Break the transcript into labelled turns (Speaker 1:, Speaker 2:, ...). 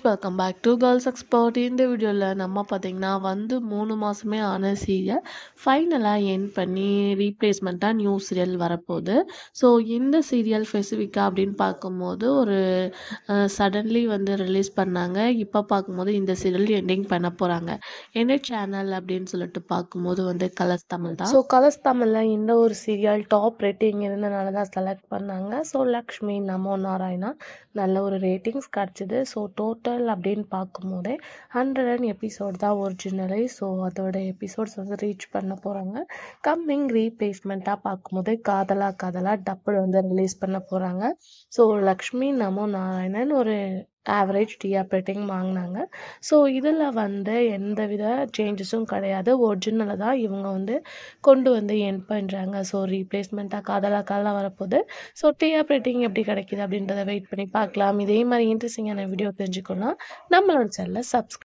Speaker 1: Welcome back to girls expert. இந்த வீடியோவில் நம்ம பார்த்தீங்கன்னா 3 மாதமே ஆன சீரியல் ஃபைனலாக எண்ட் பண்ணி ரீப்ளேஸ்மெண்ட்டாக நியூ சீரியல் வரப்போகுது. ஸோ இந்த சீரியல் ஸ்பெசிஃபிக்காக அப்படின்னு பார்க்கும்போது ஒரு சடன்லி ரிலீஸ் பண்ணாங்க. இப்போ பார்க்கும்போது இந்த சீரியல் எண்டிங் பண்ண போகிறாங்க. என்ன சேனல் அப்படின்னு சொல்லிட்டு பார்க்கும்போது கலர்ஸ் தமிழ் தான். ஸோ கலர்ஸ் தமிழில் இந்த ஒரு சீரியல் டாப் ரேட்டிங் இருந்தனால தான் செலக்ட் பண்ணாங்க. ஸோ லக்ஷ்மி நமோ நாராயணா நல்ல ஒரு ரேட்டிங்ஸ் கிடச்சிது. ஸோ டோட்டல் அப்படின்னு பார்க்கும்போதே 100 எபிசோட் தான் ஒரிஜினலே. ஸோ அதோட எபிசோட்ஸ் ரீச் பண்ண போகிறாங்க. கம்மிங் ரீப்ளேஸ்மெண்ட்டாக பார்க்கும்போது காதலா காதலா டப்பு ரிலீஸ் பண்ண போகிறாங்க. ஸோ லக்ஷ்மி நமோ நாராயணன் ஒரு ஆவரேஜ் டிஆர் ரேட்டிங் வாங்கினாங்க. ஸோ இதில் எந்த வித சேஞ்சஸும் கிடையாது. ஒரிஜினலை தான் இவங்க கொண்டு என் பண்ணுறாங்க. ஸோ ரீப்ளேஸ்மெண்ட்டாக காதலா காதலா வரப்போகுது. ஸோ டிஆர் ரேட்டிங் எப்படி கிடைக்கிது அப்படின்றத வெயிட் பண்ணி பார்க்கலாம். இதே மாதிரி இன்ட்ரெஸ்டிங்கான வீடியோ தெரிஞ்சுக்கணும்னா நம்மளோட சேனலை சப்ஸ்கிரைப்